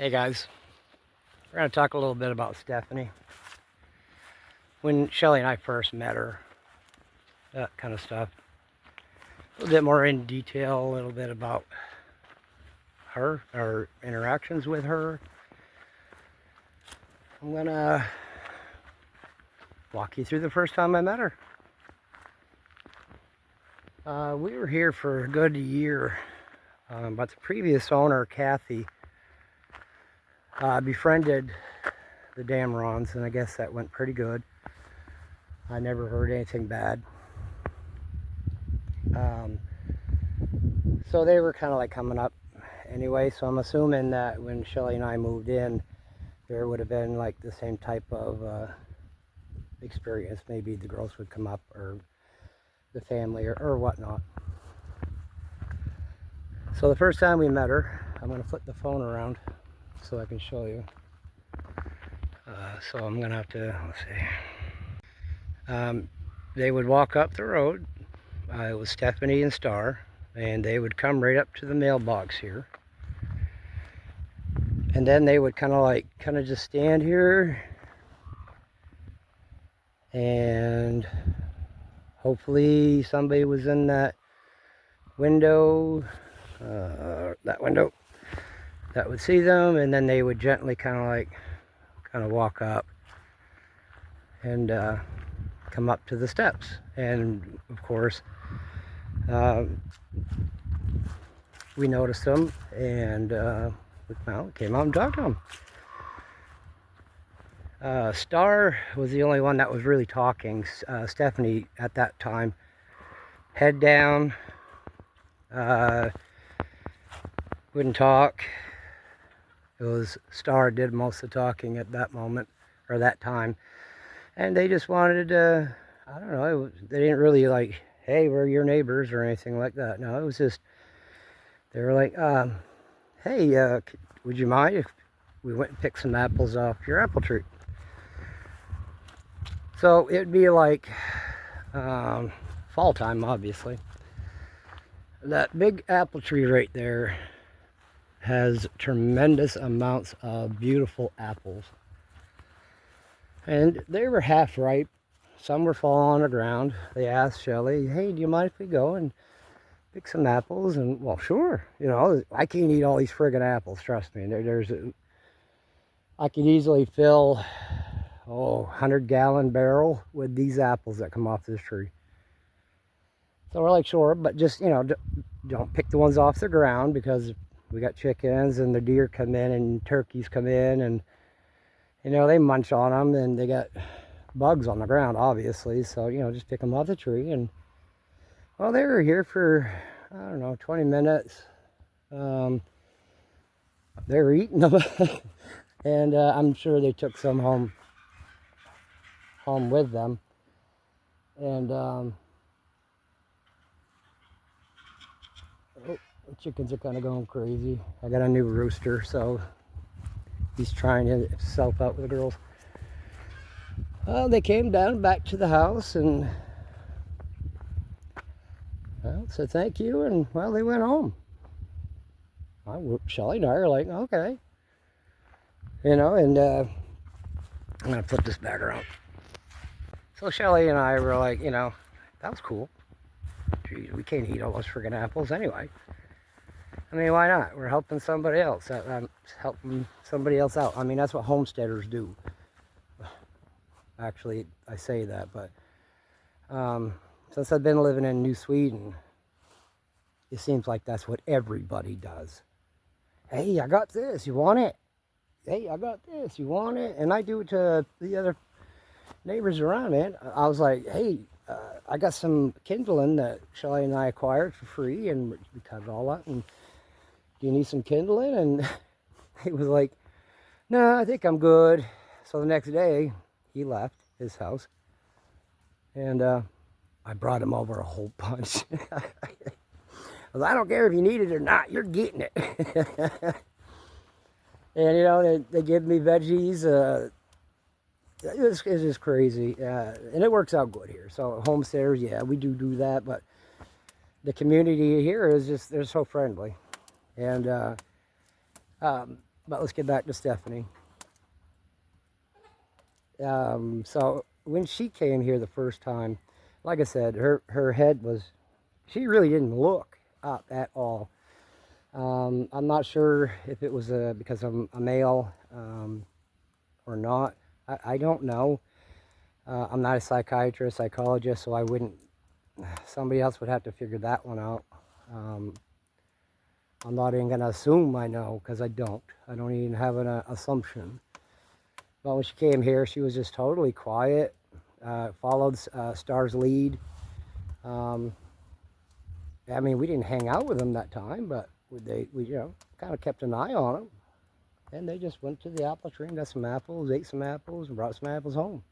Hey guys, we're going to talk a little bit about Stephanie. When Shelly and I first met her, that kind of stuff. A little bit more in detail, a little bit about her, our interactions with her. I'm going to walk you through the first time I met her. We were here for a good year, but the previous owner, Kathy, befriended the Damrons, and I guess that went pretty good. I never heard anything bad. So they were kind of like coming up anyway, so I'm assuming that when Shelly and I moved in, there would have been like the same type of experience. Maybe the girls would come up, or the family, or whatnot. So the first time we met her, I'm going to flip the phone around so I can show you. So I'm going to have to, let's see. They would walk up the road. It was Stephanie and Star, and they would come right up to the mailbox here. And then they would kind of just stand here, and hopefully somebody was in that window, that would see them, and then they would gently kind of walk up and come up to the steps. And of course, we noticed them, and we came out and talked to them. Star was the only one that was really talking. Stephanie at that time, head down, wouldn't talk. It was Star did most of the talking at that moment, or that time. And they just wanted to, I don't know, they didn't really like, hey, we're your neighbors or anything like that. No, it was just, they were like, hey, would you mind if we went and picked some apples off your apple tree? So it'd be like fall time, obviously. That big apple tree right there has tremendous amounts of beautiful apples. And they were half ripe. Some were falling on the ground. They asked Shelly, hey, do you mind if we go and pick some apples? And, well, sure. You know, I can't eat all these friggin' apples, trust me. I could easily fill, 100-gallon barrel with these apples that come off this tree. So we're like, sure, but just, don't pick the ones off the ground, because we got chickens and the deer come in and turkeys come in, and, they munch on them, and they got bugs on the ground, obviously. So, just pick them off the tree. And, well, they were here for, I don't know, 20 minutes. They were eating them. And I'm sure they took some home with them. And, the chickens are kind of going crazy. I got a new rooster, so he's trying himself out with the girls. Well, they came down back to the house and said thank you, and well, they went home. Shelly and I are like, okay. And I'm gonna flip this back around. So Shelly and I were like, that was cool. Geez, we can't eat all those friggin' apples anyway. I mean, why not? We're helping somebody else. Helping somebody else out. I mean, that's what homesteaders do. Actually, I say that, but since I've been living in New Sweden, it seems like that's what everybody does. Hey, I got this. You want it? Hey, I got this. You want it? And I do it to the other neighbors around, man. I was like, hey, I got some kindling that Shelly and I acquired for free, and we cut it all up. And do you need some kindling? And he was like, no, I think I'm good. So the next day, he left his house, and I brought him over a whole bunch. Well, I don't care if you need it or not, you're getting it. And they give me veggies. It's just crazy, and it works out good here. So homesteaders, yeah, we do that, but the community here is just, they're so friendly. And But let's get back to Stefanie. So when she came here the first time, like I said, her head was, she really didn't look up at all. I'm not sure if it was because I'm a male or not. I don't know. I'm not a psychiatrist, psychologist, so I wouldn't, somebody else would have to figure that one out. I'm not even going to assume I know, because I don't. I don't even have an assumption. But when she came here, she was just totally quiet, followed Star's lead. I mean, we didn't hang out with them that time, but we kind of kept an eye on them. And they just went to the apple tree and got some apples, ate some apples, and brought some apples home.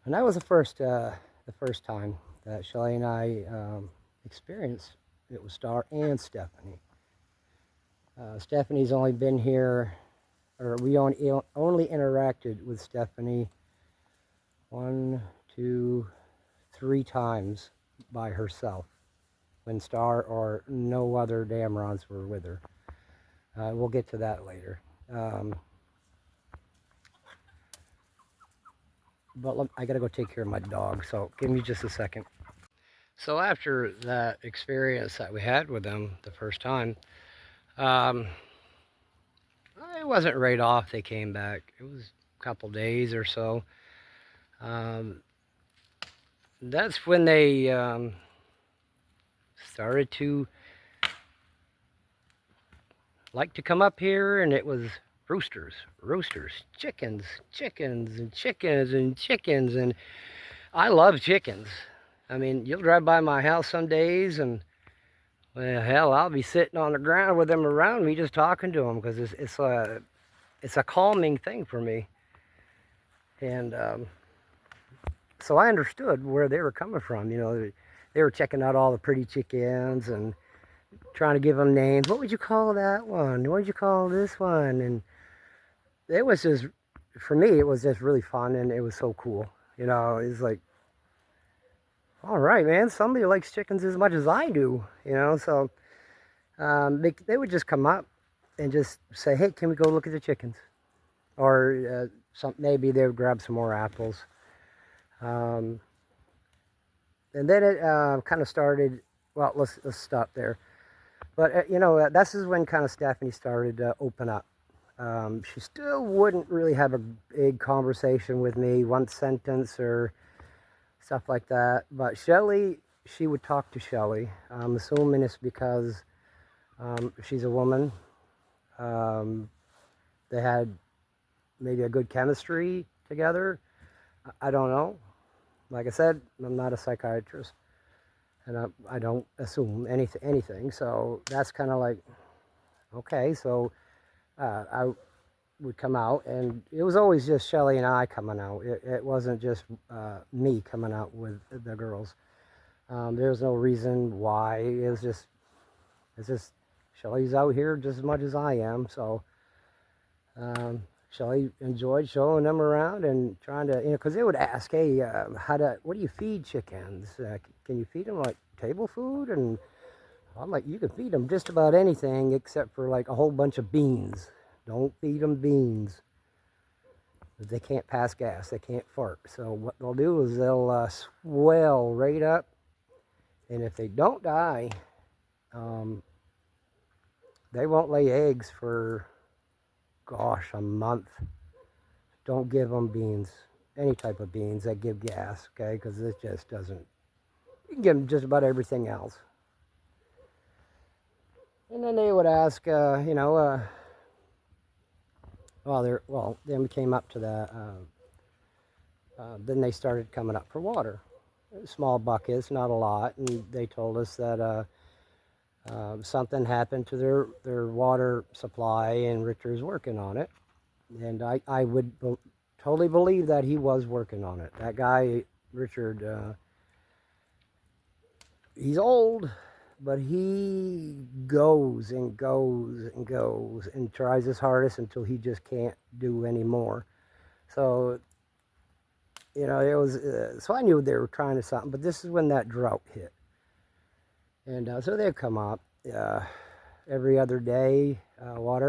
And that was the first time that Shelly and I experienced it with Star and Stefanie. Stefanie's only been here, or we only interacted with Stefanie 1, 2, 3 times by herself when Star or no other Damrons were with her. We'll get to that later. But I gotta go take care of my dog, so give me just a second. So after that experience that we had with them the first time, it wasn't right off they came back. It was a couple days or so. That's when they started to like to come up here, and it was roosters, chickens, and chickens. And I love chickens. I mean, you'll drive by my house some days, and well, hell, I'll be sitting on the ground with them around me, just talking to them, because it's a calming thing for me. And so I understood where they were coming from. You know, they were checking out all the pretty chickens and trying to give them names. What would you call that one? What would you call this one? And it was just, for me, it was just really fun, and it was so cool. You know, it's like, all right, man, somebody likes chickens as much as I do, you know. So they would just come up and just say, hey, can we go look at the chickens? Or maybe they would grab some more apples. And then it kind of started, well, let's stop there. But, you know, this is when kind of Stefanie started to open up. She still wouldn't really have a big conversation with me, one sentence or stuff like that. But Shelly, she would talk to Shelly. I'm assuming it's because she's a woman. They had maybe a good chemistry together. I don't know. Like I said, I'm not a psychiatrist, and I don't assume anything. So that's kind of like, okay. So I would come out, and it was always just Shelly and I coming out. It wasn't just me coming out with the girls. There's no reason why. It's just Shelly's out here just as much as I am. So Shelly enjoyed showing them around and trying to, you know, because they would ask, hey, what do you feed chickens? Can you feed them like table food? And I'm like, you can feed them just about anything except for like a whole bunch of beans. Don't feed them beans. They can't pass gas. They can't fart. So what they'll do is they'll swell right up. And if they don't die, they won't lay eggs for, gosh, a month. Don't give them beans. Any type of beans that give gas, okay? Because it just doesn't. You can give them just about everything else. And then they would ask, you know, then we came up to that. Then they started coming up for water. Small buckets, not a lot. And they told us that something happened to their water supply, and Richard's working on it. And I would totally believe that he was working on it. That guy, Richard, he's old, but he goes and goes and goes and tries his hardest until he just can't do anymore. So, you know, it was, so I knew they were trying to something, but this is when that drought hit. And so they'd come up every other day, water.